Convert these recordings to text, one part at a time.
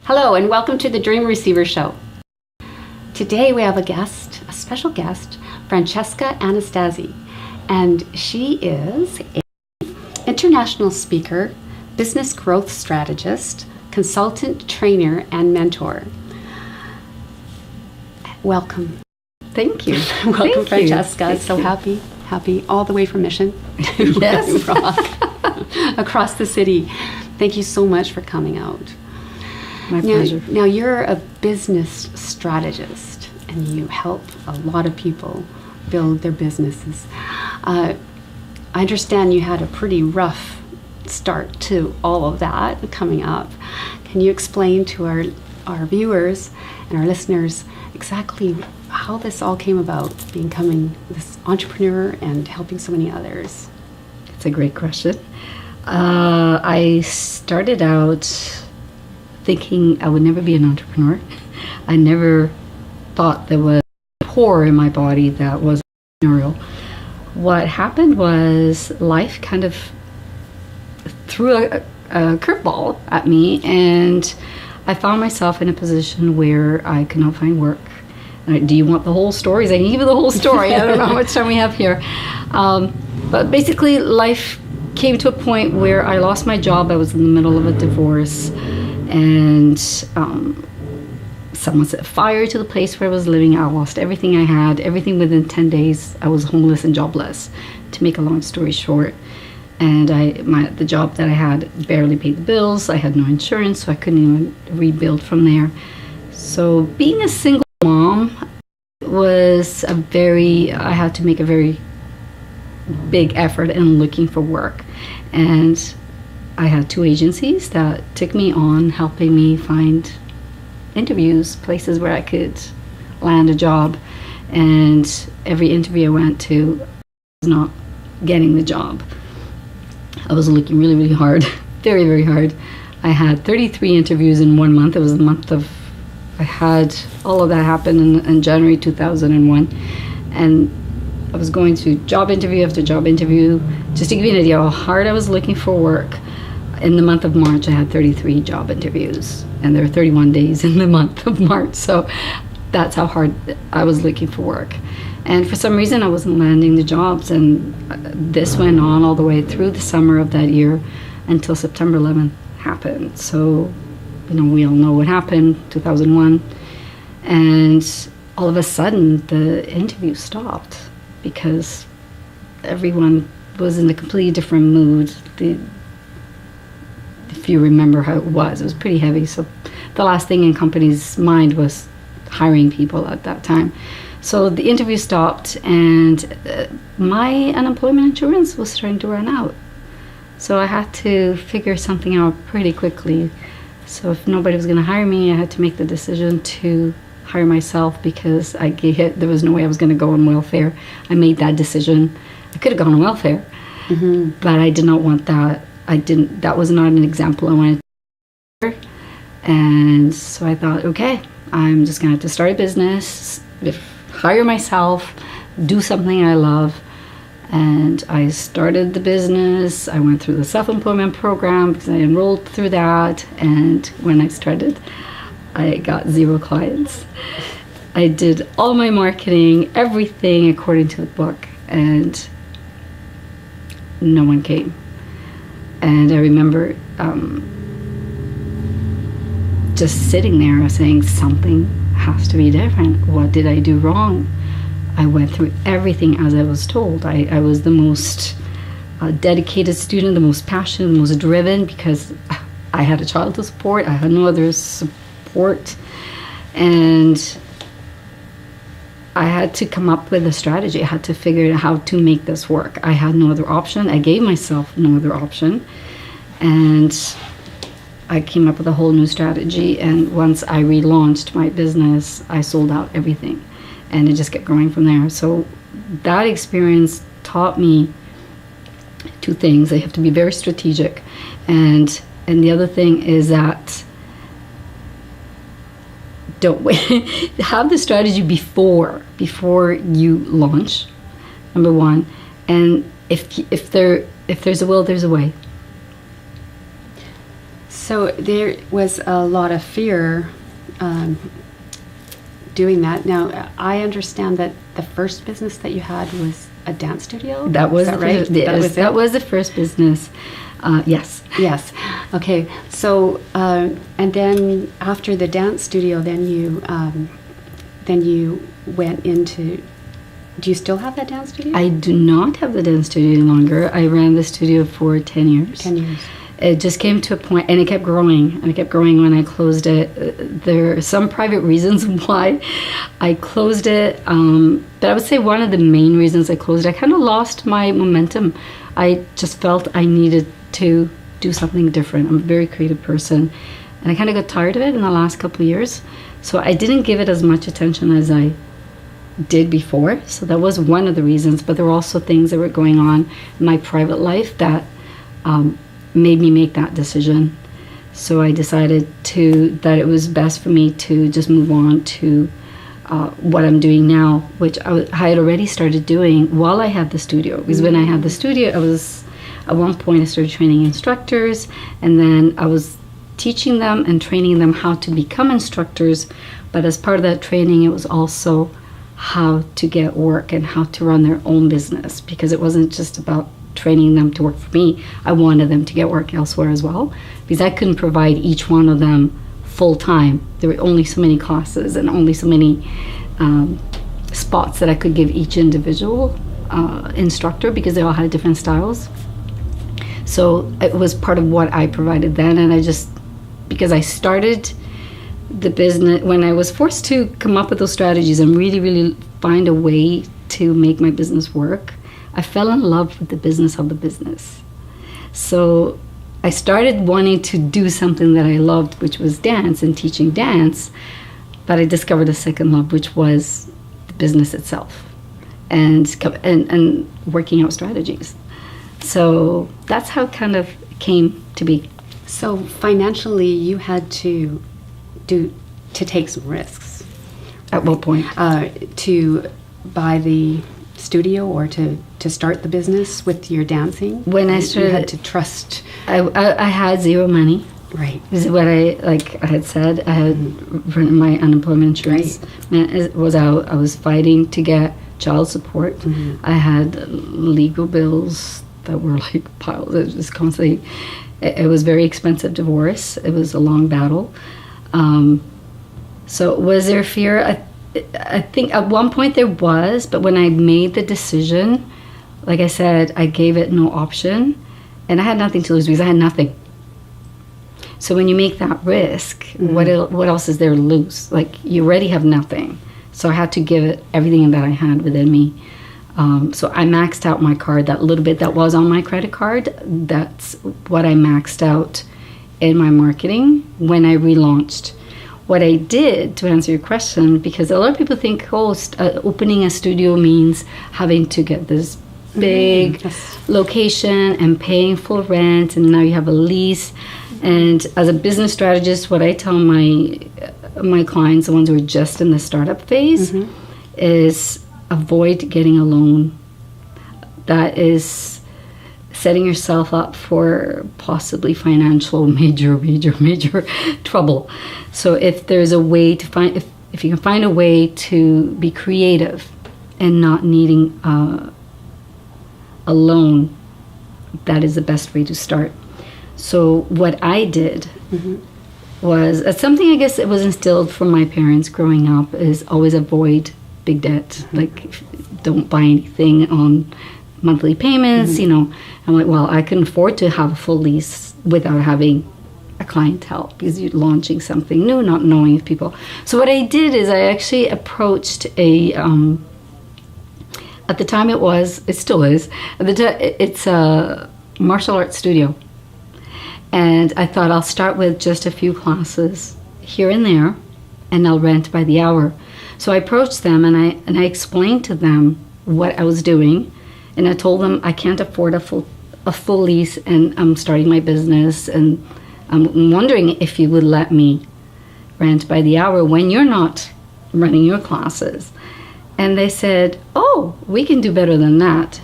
Hello and welcome to the Dream Receiver Show. Today we have a special guest, Francesca Anastasi, and she is an international speaker, business growth strategist, consultant, trainer, and mentor. Welcome. Thank you. Welcome, Francesca. So happy all the way from Mission to yes. Rock, across the city. Thank you so much for coming out. My pleasure. Now you're a business strategist and you help a lot of people build their businesses. I understand you had a pretty rough start to all of that coming up. Can you explain to our viewers and our listeners exactly how this all came about, becoming this entrepreneur and helping so many others? It's a great question. I started out thinking I would never be an entrepreneur. I never thought there was a pore in my body that was entrepreneurial. What happened was life kind of threw a curveball at me, and I found myself in a position where I could not find work. Do you want the whole story? I can give you the whole story. I don't know how much time we have here. But basically, life came to a point where I lost my job. I was in the middle of a divorce, and someone set fire to the place where I was living. I lost everything I had, everything within 10 days. I was homeless and jobless, to make a long story short. And the job that I had barely paid the bills. I had no insurance, so I couldn't even rebuild from there. So being a single mom was I had to make a very big effort in looking for work. And I had 2 agencies that took me on, helping me find interviews, places where I could land a job. And every interview I went to, I was not getting the job. I was looking really, really hard, very, very hard. I had 33 interviews in 1 month. It was the month of, I had all of that happen in January 2001. And I was going to job interview after job interview. Just to give you an idea how hard I was looking for work, in the month of March, I had 33 job interviews. And there were 31 days in the month of March. So that's how hard I was looking for work. And for some reason, I wasn't landing the jobs. And this went on all the way through the summer of that year until September 11th happened. So, we all know what happened, 2001. And all of a sudden, the interview stopped because everyone was in a completely different mood. If you remember how it was pretty heavy. So the last thing in companies' mind was hiring people at that time. So the interview stopped, and my unemployment insurance was starting to run out. So I had to figure something out pretty quickly. So if nobody was going to hire me, I had to make the decision to hire myself, because there was no way I was going to go on welfare. I made that decision. I could have gone on welfare, but I did not want that. That was not an example I wanted to. And so I thought, okay, I'm just going to have to start a business, hire myself, do something I love. And I started the business. I went through the self-employment program because I enrolled through that. And when I started, I got 0 clients. I did all my marketing, everything according to the book, and no one came. And I remember just sitting there saying, something has to be different. What did I do wrong? I went through everything as I was told. I was the most dedicated student, the most passionate, the most driven, because I had a child to support. I had no other support. And I had to come up with a strategy. I had to figure out how to make this work. I had no other option. I gave myself no other option. And I came up with a whole new strategy. And once I relaunched my business, I sold out everything. And it just kept growing from there. So that experience taught me 2 things. I have to be very strategic. And the other thing is that don't wait. Have the strategy before you launch, number 1. And if there's a will, there's a way. So there was a lot of fear doing that. Now, I understand that the first business that you had was a dance studio. That was Is that right? that was the first business. Yes. Yes. Okay. So, and then after the dance studio, then you went into. Do you still have that dance studio? I do not have the dance studio any longer. I ran the studio for 10 years. 10 years. It just came to a point, and it kept growing, and it kept growing when I closed it. There are some private reasons why I closed it, but I would say one of the main reasons I closed it, I kind of lost my momentum. I just felt I needed to do something different. I'm a very creative person, and I kind of got tired of it in the last couple of years. So I didn't give it as much attention as I did before. So that was one of the reasons, but there were also things that were going on in my private life that made me make that decision. So I decided that it was best for me to just move on to what I'm doing now, which I had already started doing while I had the studio. Because when I had the studio, at one point I started training instructors, and then I was teaching them and training them how to become instructors. But as part of that training, it was also how to get work and how to run their own business, because it wasn't just about training them to work for me. I wanted them to get work elsewhere as well, because I couldn't provide each one of them full time. There were only so many classes and only so many spots that I could give each individual instructor, because they all had different styles. So it was part of what I provided then, and because I started the business when I was forced to come up with those strategies and really, really find a way to make my business work, I fell in love with the business of the business. So I started wanting to do something that I loved, which was dance and teaching dance, but I discovered a second love, which was the business itself and working out strategies. So that's how it kind of came to be. So financially, you had to take some risks. At what point? To buy the studio or to start the business with your dancing. When I started, you had to trust. I had zero money. Right. This is what I had said. I had run my unemployment insurance. Right. Was out. I was fighting to get child support. Mm-hmm. I had legal bills that were like piles. It was constantly. It was very expensive divorce. It was a long battle. So was there fear? I think at one point there was, but when I made the decision, like I said, I gave it no option, and I had nothing to lose because I had nothing. So when you make that risk, mm-hmm. what else is there to lose? Like, you already have nothing. So I had to give it everything that I had within me. So I maxed out my card, that little bit that was on my credit card. That's what I maxed out in my marketing when I relaunched. What I did, to answer your question, because a lot of people think, opening a studio means having to get this big location and paying full rent, and now you have a lease. And as a business strategist, what I tell my clients, the ones who are just in the startup phase, mm-hmm. is avoid getting a loan. That is setting yourself up for possibly financial major trouble. So if there's a way to find, if you can find a way to be creative and not needing a loan, that is the best way to start. So what I did mm-hmm. was something, I guess it was instilled from my parents growing up, is always avoid big debt. Mm-hmm. Like, don't buy anything on monthly payments, mm-hmm. I'm like, well, I can afford to have a full lease without having a clientele, because you're launching something new, not knowing if people. So what I did is I actually approached at the time it still is, at the time it's a martial arts studio. And I thought I'll start with just a few classes here and there, and I'll rent by the hour. So I approached them and I explained to them what I was doing, and I told them I can't afford a full lease, and I'm starting my business, and I'm wondering if you would let me rent by the hour when you're not running your classes. And they said, oh, we can do better than that.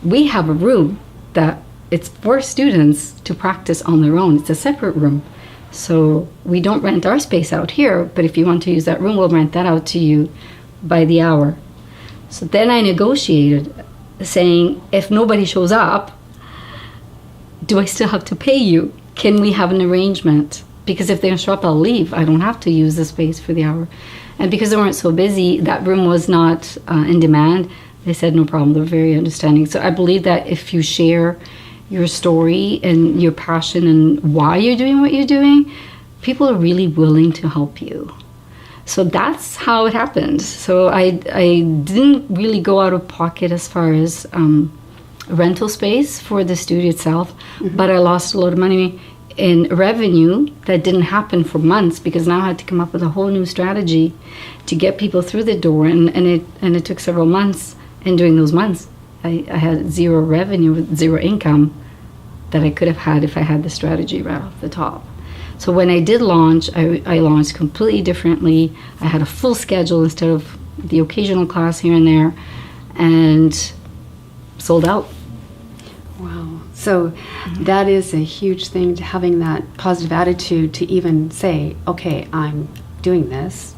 We have a room that it's for students to practice on their own. It's a separate room. So we don't rent our space out here, but if you want to use that room, we'll rent that out to you by the hour. So then I negotiated, saying, if nobody shows up, do I still have to pay you? Can we have an arrangement? Because if they don't show up, I'll leave. I don't have to use the space for the hour. And because they weren't so busy, that room was not in demand. They said no problem. They're very understanding. So I believe that if you share your story and your passion and why you're doing what you're doing, people are really willing to help you. So that's how it happened. So I didn't really go out of pocket as far as rental space for the studio itself, but I lost a lot of money in revenue that didn't happen for months, because now I had to come up with a whole new strategy to get people through the door, and it took several months. And during those months, I had zero revenue, zero income that I could have had if I had the strategy right off the top. So when I did launch, I launched completely differently. I had a full schedule instead of the occasional class here and there, and sold out. Wow. So that is a huge thing, to having that positive attitude to even say, okay, I'm doing this,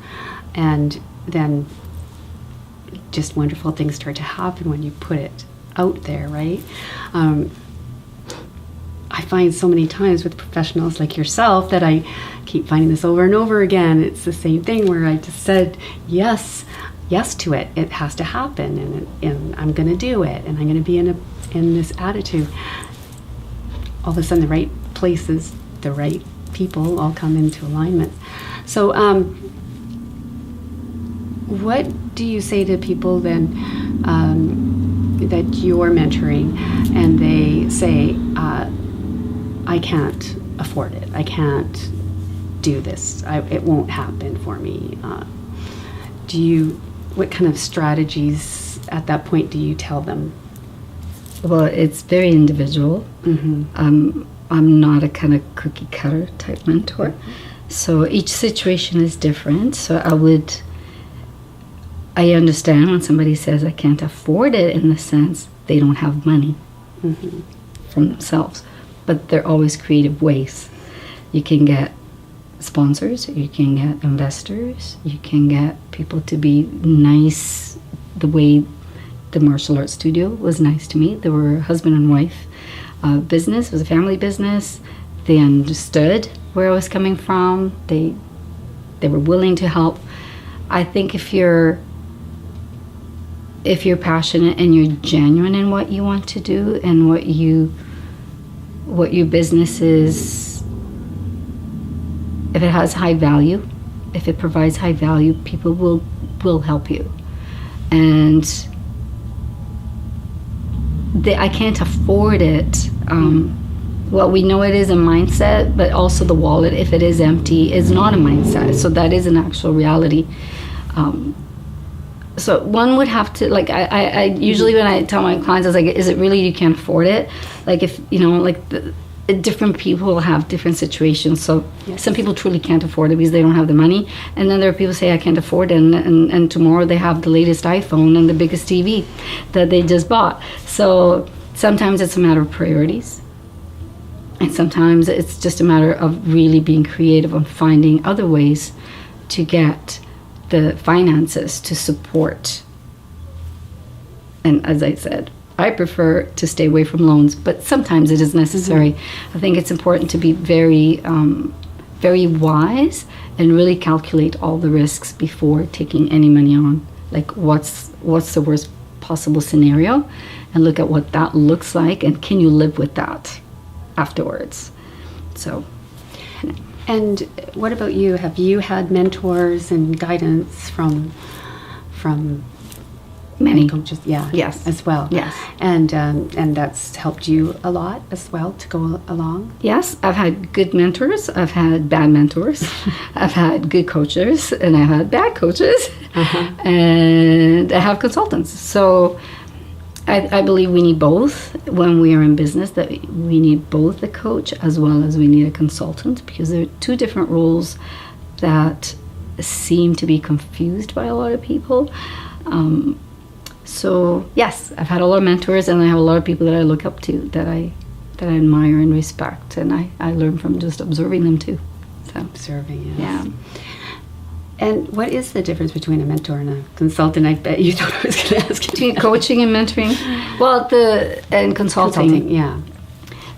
and then just wonderful things start to happen when you put it out there, right? I find so many times with professionals like yourself that I keep finding this over and over again. It's the same thing where I just said yes to it. It has to happen, and I'm going to do it, and I'm going to be in this attitude. All of a sudden, the right places, the right people all come into alignment. So, what do you say to people then that you're mentoring, and they say, I can't afford it, I can't do this, it won't happen for me? What kind of strategies at that point do you tell them? Well, it's very individual. I'm not a kind of cookie cutter type mentor. So each situation is different. So I understand when somebody says I can't afford it, in the sense they don't have money from themselves. But there are always creative ways. You can get sponsors, you can get investors, you can get people to be nice, the way the martial arts studio was nice to me. They were husband and wife business. It was a family business. They understood where I was coming from. They were willing to help. I think if you're passionate and you're genuine in what you want to do, and what your business is, if it has high value, if it provides high value, people will help you. And I can't afford it. Well, we know it is a mindset, but also the wallet, if it is empty, is not a mindset. So that is an actual reality. So one would have to, like, I usually, when I tell my clients, I was like, is it really you can't afford it? Like, if, different people have different situations. So some people truly can't afford it because they don't have the money. And then there are people who say, I can't afford it. And tomorrow they have the latest iPhone and the biggest TV that they just bought. So sometimes it's a matter of priorities. And sometimes it's just a matter of really being creative on finding other ways to get the finances to support. And as I said, I prefer to stay away from loans, but sometimes it is necessary. I think it's important to be very, very wise and really calculate all the risks before taking any money on. Like, what's the worst possible scenario, and look at what that looks like, and can you live with that afterwards? So. And what about you? Have you had mentors and guidance from many coaches? Yeah. Yes. As well. Yes. And that's helped you a lot as well to go along? Yes. I've had good mentors. I've had bad mentors. I've had good coaches, and I've had bad coaches. And I have consultants. So I believe we need both when we are in business, that we need both a coach as well as we need a consultant, because there are two different roles that seem to be confused by a lot of people. So yes, I've had a lot of mentors, and I have a lot of people that I look up to, that I that I admire and respect, and I learn from just observing them too. So Observing, yes. yeah. And what is the difference between a mentor and a consultant? I bet you thought I was going to ask you. Between coaching and mentoring, and consulting. Consulting, yeah.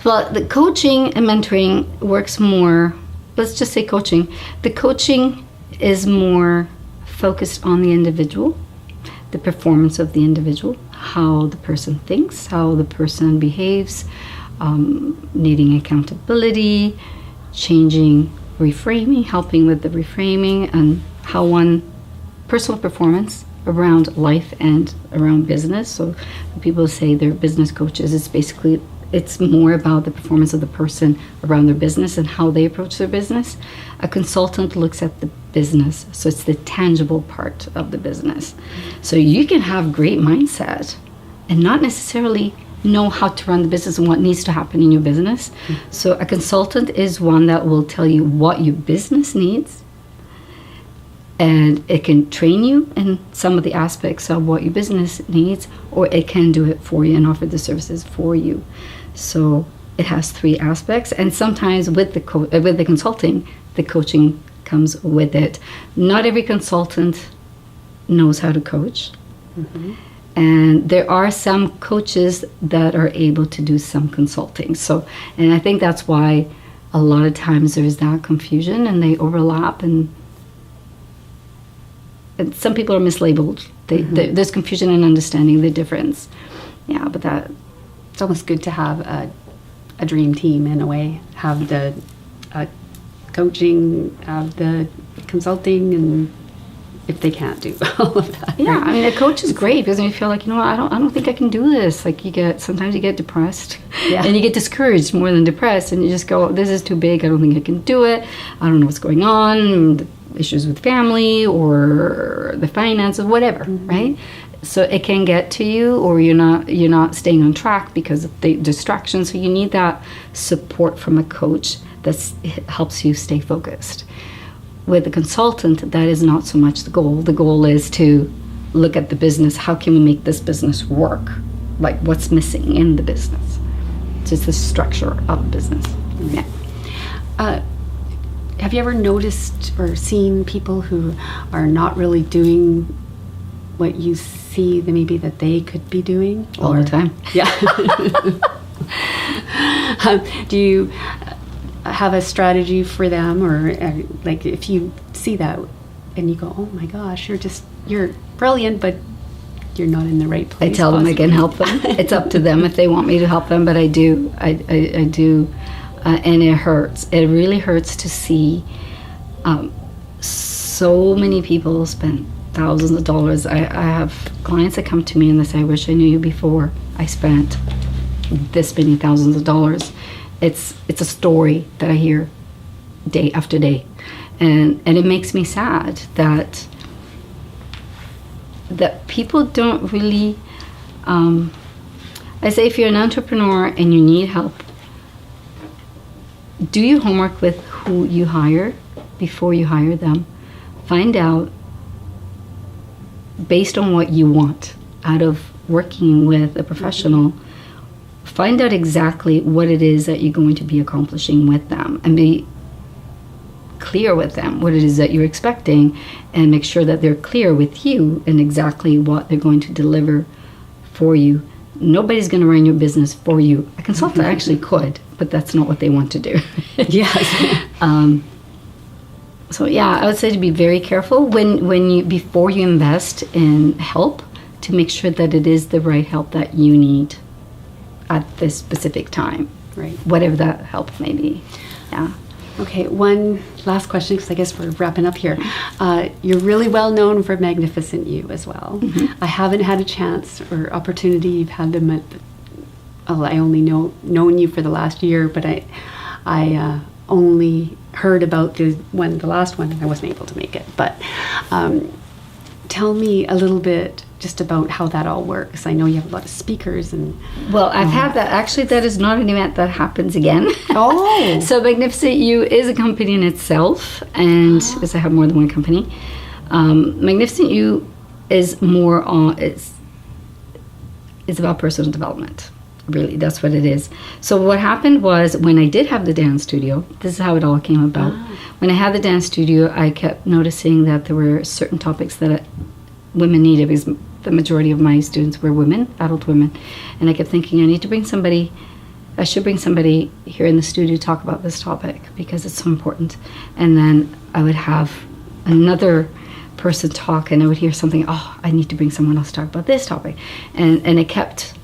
Well, the coaching and mentoring works more. Let's just say coaching. The coaching is more focused on the individual, the performance of the individual, how the person thinks, how the person behaves, needing accountability, changing, reframing, helping with the reframing, and how one personal performance around life and around business. So when people say they're business coaches, it's more about the performance of the person around their business and how they approach their business. A consultant looks at the business, so it's the tangible part of the business. So you can have great mindset and not necessarily know how to run the business and what needs to happen in your business. So a consultant is one that will tell you what your business needs, and it can train you in some of the aspects of what your business needs, or it can do it for you and offer the services for you. So it has three aspects, and sometimes with the consulting, the coaching comes with it. Not every consultant knows how to coach. Mm-hmm. And there are some coaches that are able to do some consulting. So, and I think that's why a lot of times there's that confusion and they overlap, and some people are mislabeled. There's confusion in understanding the difference. Yeah, but that... It's almost good to have a dream team in a way. Have the coaching, have the consulting, and if they can't do all of that. Yeah, right? I mean, a coach is great because you feel like, I don't think I can do this. Like sometimes you get depressed, and you get discouraged more than depressed, and you just go, this is too big. I don't think I can do it. I don't know what's going on, the issues with family or the finances, whatever, right? So it can get to you, or you're not staying on track because of the distractions. So you need that support from a coach that helps you stay focused. With a consultant, that is not so much the goal. The goal is to look at the business. How can we make this business work? Like, what's missing in the business? So it's the structure of business. Yeah. Have you ever noticed or seen people who are not really doing what you see maybe that they could be doing? All the time. Yeah. Do you have a strategy for them, or like if you see that and you go, oh my gosh, you're brilliant, but you're not in the right place? I tell them I can help them. It's up to them if they want me to help them, but I do. I do. And it hurts. It really hurts to see so many people spend thousands of dollars. I have clients that come to me and they say, I wish I knew you before I spent this many thousands of dollars. It's a story that I hear day after day. And it makes me sad that people don't really, I say if you're an entrepreneur and you need help, do your homework with who you hire before you hire them. Find out, based on what you want out of working with a professional, find out exactly what it is that you're going to be accomplishing with them, and be clear with them what it is that you're expecting, and make sure that they're clear with you and exactly what they're going to deliver for you. Nobody's going to run your business for you. A consultant actually could, but that's not what they want to do. Yes. So yeah, I would say to be very careful before you invest in help, to make sure that it is the right help that you need at this specific time. Right. Whatever that help may be. Yeah. Okay, one last question, because I guess we're wrapping up here. You're really well known for Magnificent You as well. Mm-hmm. I haven't had a chance or opportunity. You've had them at. I only known you for the last year, but I only heard about the last one, and I wasn't able to make it. But tell me a little bit just about how that all works. I know you have a lot of speakers and... Well, I've had that. Actually, that is not an event that happens again. Oh! So Magnificent You is a company in itself, and because I have more than one company. Magnificent You is more on... It's about personal development. Really, that's what it is. So what happened was, when I did have the dance studio, this is how it all came about. When I had the dance studio, I kept noticing that there were certain topics that women needed, because the majority of my students were women, adult women. And I kept thinking, I should bring somebody here in the studio to talk about this topic, because it's so important. And then I would have another person talk, and I would hear something, I need to bring someone else to talk about this topic. And it kept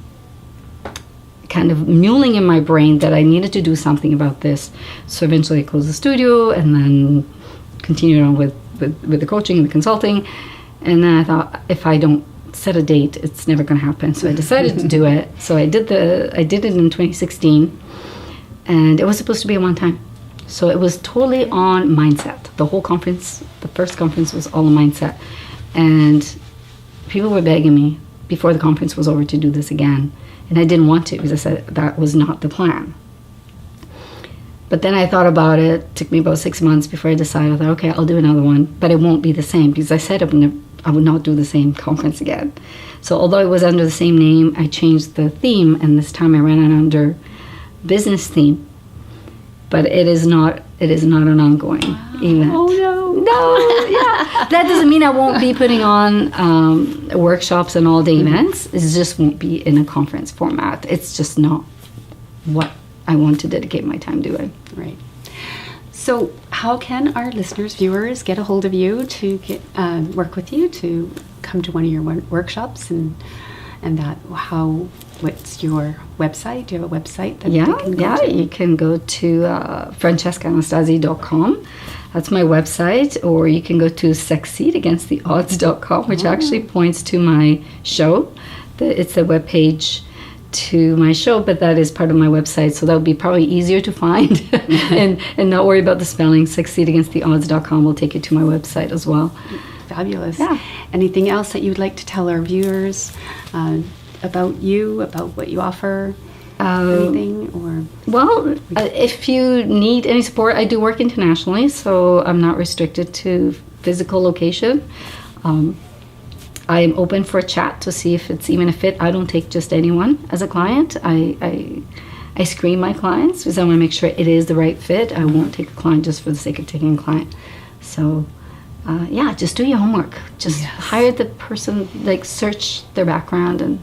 kind of mulling in my brain that I needed to do something about this. So eventually I closed the studio, and then continued on with the coaching and the consulting. And then I thought, if I don't set a date, it's never going to happen. So I decided to do it. So I did it in 2016, and it was supposed to be a one time. So it was totally on mindset. The whole conference, the first conference, was all on mindset. And people were begging me before the conference was over to do this again. And I didn't want to, because I said that was not the plan. But then I thought about it. It took me about 6 months before I decided. I thought, okay, I'll do another one, but it won't be the same, because I said I would not do the same conference again. So although it was under the same name, I changed the theme, and this time I ran it under business theme. But it is not an ongoing event. Oh no. No, yeah. That doesn't mean I won't be putting on workshops and all-day events. It just won't be in a conference format. It's just not what I want to dedicate my time doing. Right. So how can our listeners, viewers, get a hold of you to work with you, to come to one of your workshops, and what's your website? Do you have a website that they can go to? You can go to francescaanastasi.com. That's my website. Or you can go to succeedagainsttheodds.com, which actually points to my show. It's a webpage to my show, but that is part of my website, so that would be probably easier to find and not worry about the spelling. Succeedagainsttheodds.com will take you to my website as well. Fabulous. Yeah. Anything else that you'd like to tell our viewers about you, about what you offer? Anything? Or if you need any support, I do work internationally, so I'm not restricted to physical location. I am open for a chat to see if it's even a fit. I don't take just anyone as a client. I screen my clients, because I want to make sure it is the right fit. I won't take a client just for the sake of taking a client. So just do your homework. Just hire the person, search their background and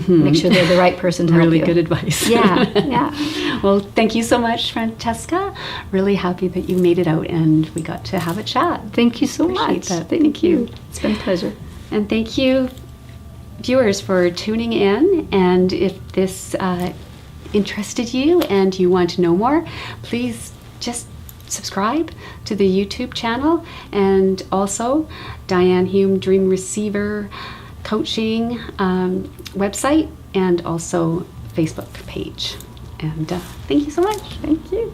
make sure they're the right person to help you. Really good advice. Yeah. Well, thank you so much, Francesca. Really happy that you made it out and we got to have a chat. Thank you so Appreciate much. that. Thank you. It's been a pleasure. And thank you, viewers, for tuning in. And if this interested you and you want to know more, please just subscribe to the YouTube channel, and also Diane Hume Dream Receiver Coaching website, and also Facebook page. And thank you so much. Thank you.